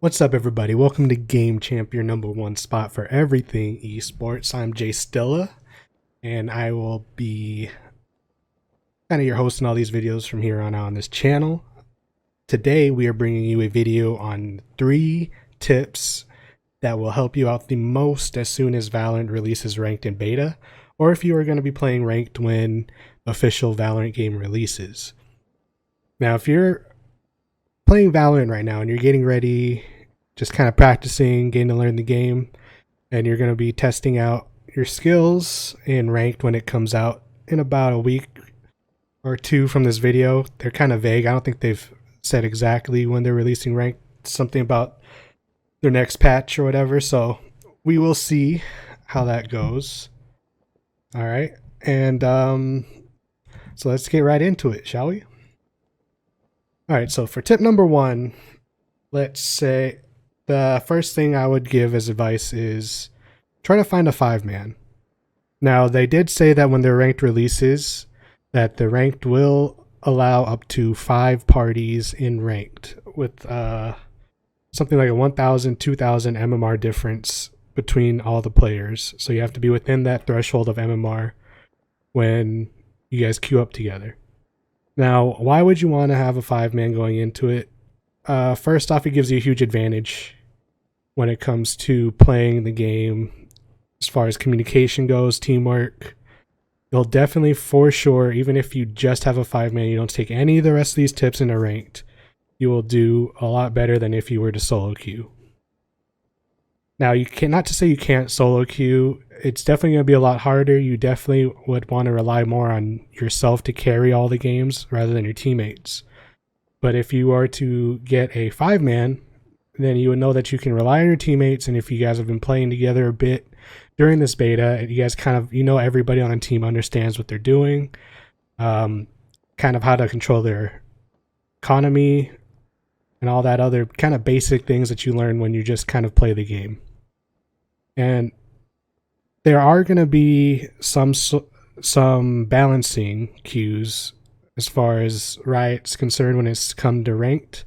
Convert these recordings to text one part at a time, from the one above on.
What's up, everybody? Welcome to Game Champ, your number one spot for everything esports. I'm Jay Stilla, and I will be kind of your host in all these videos from here on out on this channel. Today, we are bringing you a video on 3 tips that will help you out the most as soon as Valorant releases Ranked in beta, or if you are going to be playing Ranked when official Valorant game releases. Now, if you're playing Valorant right now and you're getting ready, just kind of practicing, getting to learn the game, and you're going to be testing out your skills in Ranked when it comes out in about a week or 2 from this video. They're kind of vague. I don't think they've said exactly when they're releasing Ranked, something about their next patch or whatever, so we will see how that goes. All right, and so let's get right into it, shall we? All right, so for tip number 1, let's say the first thing I would give as advice is try to find a 5-man. Now, they did say that when their Ranked releases, that the Ranked will allow up to 5 parties in Ranked with something like a 1,000, 2,000 MMR difference between all the players. So you have to be within that threshold of MMR when you guys queue up together. Now, why would you want to have a 5-man going into it? First off, it gives you a huge advantage when it comes to playing the game as far as communication goes, teamwork. You'll definitely, for sure, even if you just have a 5-man, you don't take any of the rest of these tips in a Ranked, you will do a lot better than if you were to solo queue. Now, you can't, not to say you can't solo queue, it's definitely going to be a lot harder. You definitely would want to rely more on yourself to carry all the games rather than your teammates. But if you are to get a 5-man, then you would know that you can rely on your teammates, and if you guys have been playing together a bit during this beta, you guys kind of, everybody on the team understands what they're doing, kind of how to control their economy, and all that other kind of basic things that you learn when you just kind of play the game. And there are going to be some balancing cues as far as Riot's concerned when it's come to Ranked.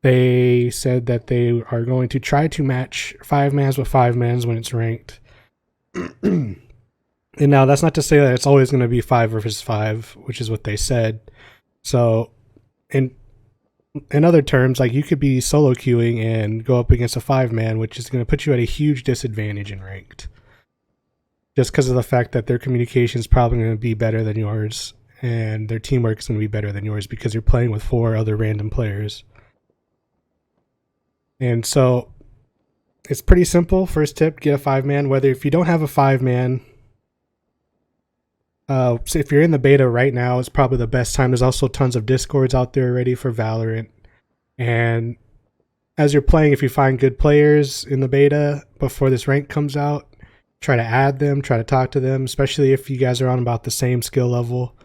They said that they are going to try to match 5-mans with 5-mans when it's Ranked. And now that's not to say that it's always going to be 5 versus 5, which is what they said. So in other terms, like, you could be solo queuing and go up against a 5-man, which is going to put you at a huge disadvantage in Ranked, just because of the fact that their communication is probably going to be better than yours, and their teamwork is going to be better than yours because you're playing with 4 other random players. And so it's pretty simple. First tip, get a 5-man. Whether if you don't have a 5-man, so if you're in the beta right now, it's probably the best time. There's also tons of Discords out there ready for Valorant. And as you're playing, if you find good players in the beta before this rank comes out, try to add them, try to talk to them, especially if you guys are on about the same skill level.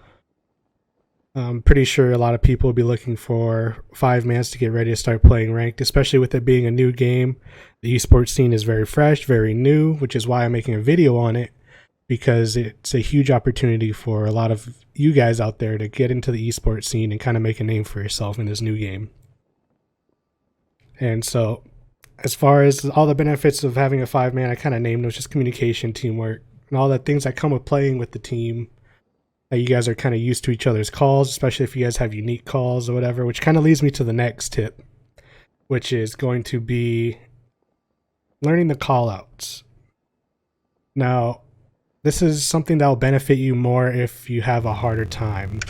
I'm pretty sure a lot of people will be looking for 5-mans to get ready to start playing Ranked, especially with it being a new game. The esports scene is very fresh, very new, which is why I'm making a video on it, because it's a huge opportunity for a lot of you guys out there to get into the esports scene and kind of make a name for yourself in this new game. And so, as far as all the benefits of having a 5-man, I kind of named those, just communication, teamwork, and all the things that come with playing with the team. You guys are kind of used to each other's calls, especially if you guys have unique calls or whatever, which kind of leads me to the next tip, which is going to be learning the callouts. Now, this is something that will benefit you more if you have a harder time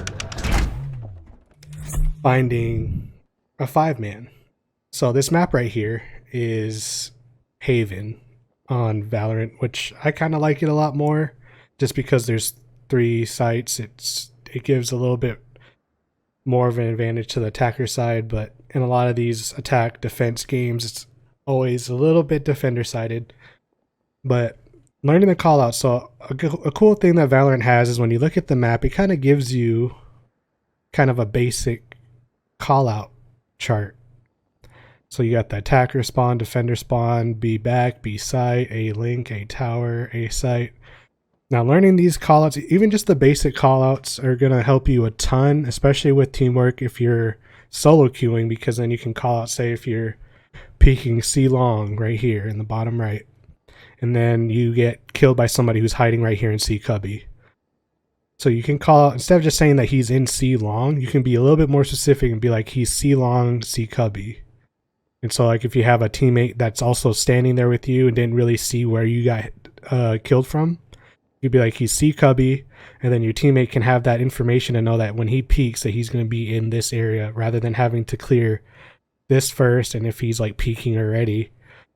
finding a 5-man. So this map right here is Haven on Valorant, which I kind of like it a lot more just because there's 3 sites. It gives a little bit more of an advantage to the attacker side, but in a lot of these attack defense games, it's always a little bit defender sided. But learning the callouts, so a cool thing that Valorant has is when you look at the map, it kind of gives you kind of a basic callout chart. So you got the attacker spawn, defender spawn, B back, B site, A link, A tower, A site. Now, learning these callouts, even just the basic callouts, are going to help you a ton, especially with teamwork if you're solo queuing, because then you can call out, say if you're peeking C long right here in the bottom right. And then you get killed by somebody who's hiding right here in C cubby. So you can call out, instead of just saying that he's in C long, you can be a little bit more specific and be like, he's C long, C cubby. And so like if you have a teammate that's also standing there with you and didn't really see where you got killed from, you'd be like, he's C cubby, and then your teammate can have that information and know that when he peeks that he's going to be in this area rather than having to clear this first. And if he's like peeking already,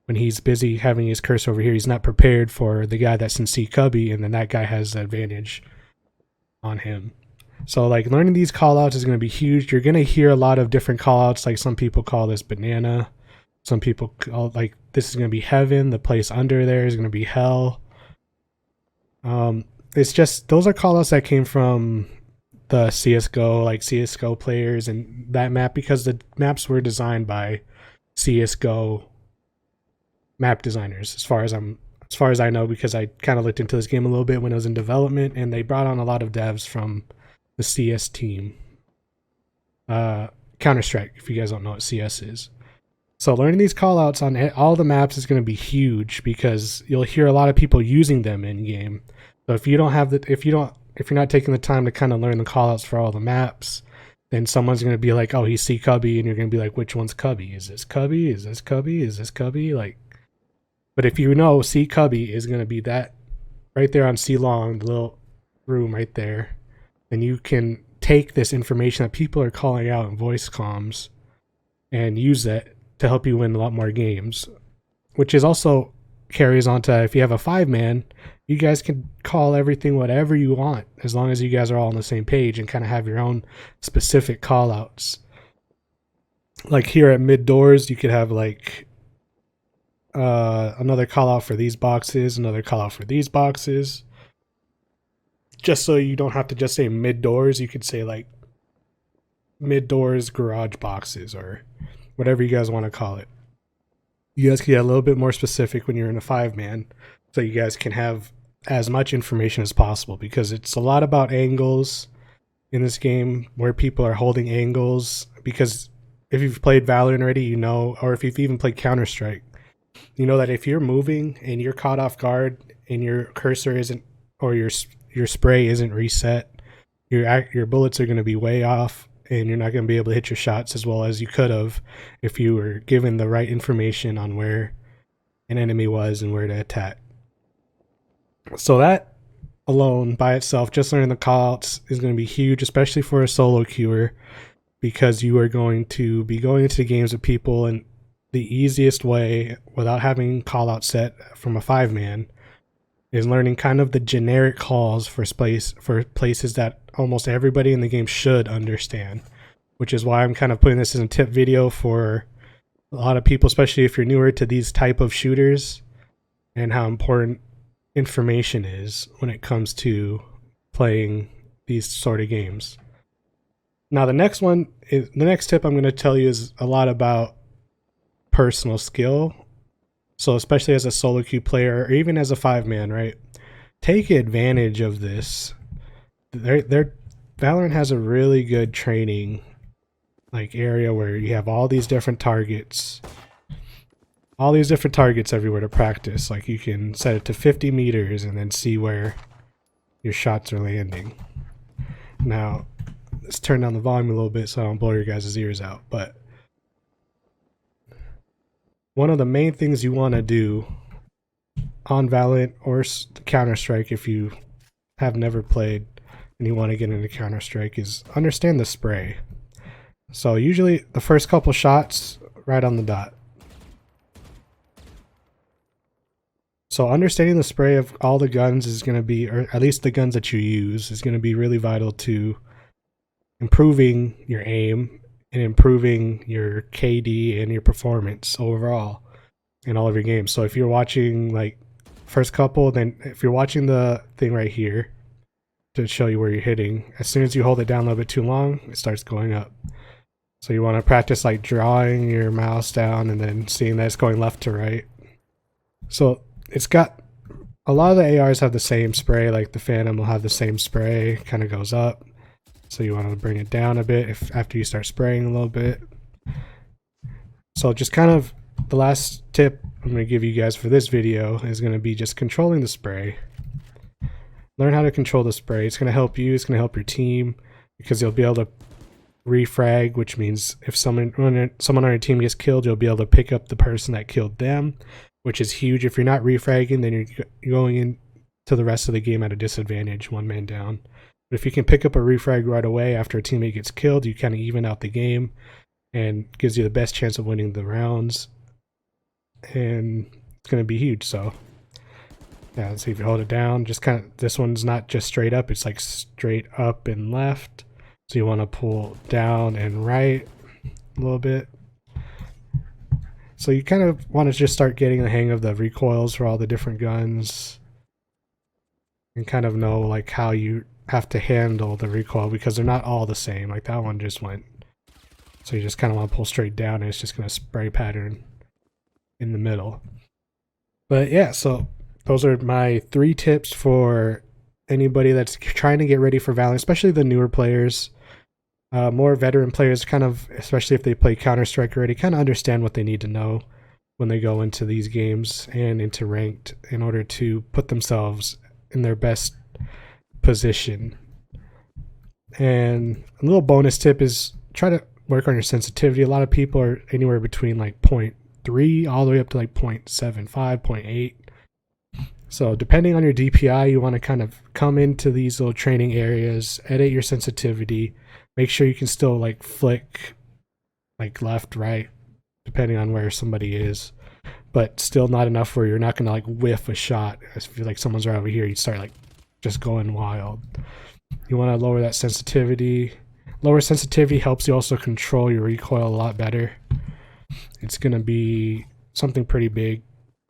when he's busy having his cursor over here, he's not prepared for the guy that's in C cubby, and then that guy has the advantage on him. So like learning these callouts is going to be huge. You're going to hear a lot of different callouts. Like some people call this banana. Some people call like this is going to be heaven. The place under there is going to be hell. It's just those are callouts that came from the CS:GO, like CS:GO players and that map, because the maps were designed by CS:GO map designers, as far as I know, because I kind of looked into this game a little bit when it was in development, and they brought on a lot of devs from the CS team. Counterstrike, if you guys don't know what CS is. So learning these callouts on all the maps is going to be huge because you'll hear a lot of people using them in game. So if you're not taking the time to kind of learn the callouts for all the maps, then someone's going to be like, oh, he's C cubby, and you're going to be like, which one's cubby? Is this cubby? Is this cubby? Is this cubby? Like, but if you know C cubby is going to be that right there on C long, the little room right there, then you can take this information that people are calling out in voice comms and use that to help you win a lot more games, which is also carries on to if you have a 5-man, you guys can call everything whatever you want as long as you guys are all on the same page and kind of have your own specific call outs. Like here at mid doors, you could have like another call out for these boxes, another call out for these boxes. Just so you don't have to just say mid doors, you could say like mid doors garage boxes or whatever you guys want to call it. You guys can get a little bit more specific when you're in a 5-man, so you guys can have as much information as possible, because it's a lot about angles in this game, where people are holding angles. Because if you've played Valorant already, you know, or if you've even played Counterstrike, you know that if you're moving and you're caught off guard and your cursor isn't, or your spray isn't reset, your bullets are going to be way off, and you're not going to be able to hit your shots as well as you could have if you were given the right information on where an enemy was and where to attack. So that alone by itself, just learning the callouts, is going to be huge, especially for a solo queuer, because you are going to be going into the games with people, and the easiest way without having callouts set from a 5-man is learning kind of the generic calls for places that almost everybody in the game should understand, which is why I'm kind of putting this as a tip video for a lot of people, especially if you're newer to these type of shooters, and how important information is when it comes to playing these sort of games. Now the next tip I'm going to tell you is a lot about personal skill. So especially as a solo queue player, or even as a 5-man, right? Take advantage of this. Valorant has a really good training like area where you have all these different targets everywhere to practice. Like you can set it to 50 meters and then see where your shots are landing. Now let's turn down the volume a little bit so I don't blow your guys' ears out. But one of the main things you want to do on Valorant or Counterstrike, if you have never played and you want to get into Counterstrike, is understand the spray. So usually the first couple shots right on the dot. So understanding the spray of all the guns is going to be, or at least the guns that you use, is going to be really vital to improving your aim and improving your KD and your performance overall in all of your games. So if you're watching like first couple, then if you're watching the thing right here to show you where you're hitting, as soon as you hold it down a little bit too long, it starts going up. So you want to practice like drawing your mouse down and then seeing that it's going left to right. So it's got a lot of the ARs have the same spray, like the Phantom will have the same spray, kind of goes up. So you want to bring it down a bit after you start spraying a little bit. So just kind of the last tip I'm going to give you guys for this video is going to be just controlling the spray. Learn how to control the spray. It's going to help you. It's going to help your team because you'll be able to refrag, which means if someone on your team gets killed, you'll be able to pick up the person that killed them, which is huge. If you're not refragging, then you're going into the rest of the game at a disadvantage, one man down. But if you can pick up a refrag right away after a teammate gets killed, you kind of even out the game and gives you the best chance of winning the rounds. And it's going to be huge. So yeah, let's see if you hold it down. Just kind of, this one's not just straight up, it's like straight up and left. So you want to pull down and right a little bit. So you kind of want to just start getting the hang of the recoils for all the different guns and kind of know like how you have to handle the recoil because they're not all the same. Like that one just went. So you just kind of want to pull straight down and it's just going to spray pattern in the middle. But yeah, so those are my 3 tips for anybody that's trying to get ready for Valorant, especially the newer players. More veteran players kind of, especially if they play Counterstrike already, kind of understand what they need to know when they go into these games and into ranked in order to put themselves in their best position. And a little bonus tip is try to work on your sensitivity. A lot of people are anywhere between like 0.3 all the way up to like 0.75, 0.8. So depending on your DPI, you want to kind of come into these little training areas, edit your sensitivity, make sure you can still like flick like left, right, depending on where somebody is, but still not enough where you're not going to like whiff a shot. I feel like someone's right over here, you start like just going wild. You want to lower that sensitivity. Lower sensitivity helps you also control your recoil a lot better. It's going to be something pretty big.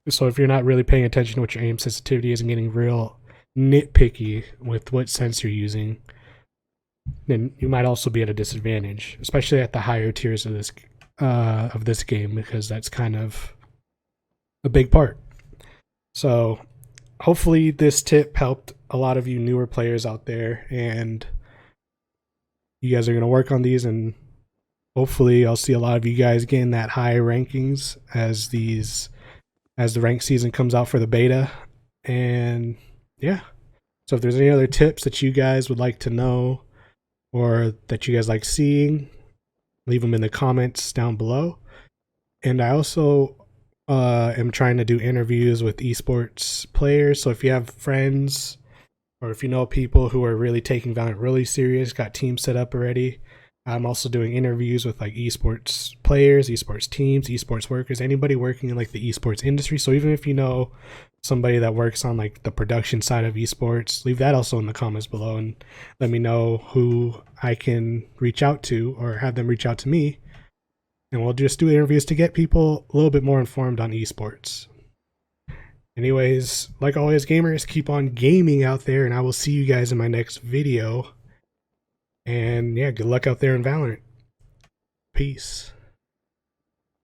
So if you're not really paying attention to what your aim sensitivity is and getting real nitpicky with what sense you're using, then you might also be at a disadvantage, especially at the higher tiers of this game, because that's kind of a big part. So hopefully this tip helped a lot of you newer players out there, and you guys are going to work on these, and hopefully I'll see a lot of you guys getting that high rankings as the ranked season comes out for the beta. And yeah, so if there's any other tips that you guys would like to know or that you guys like seeing, leave them in the comments down below. And I also am trying to do interviews with esports players. So if you have friends or if you know people who are really taking Valorant really serious, got teams set up already, I'm also doing interviews with like esports players, esports teams, esports workers, anybody working in like the esports industry. So even if you know somebody that works on like the production side of esports, leave that also in the comments below and let me know who I can reach out to or have them reach out to me. And we'll just do interviews to get people a little bit more informed on esports. Anyways, like always, gamers, keep on gaming out there, and I will see you guys in my next video. And yeah, good luck out there in Valorant. Peace.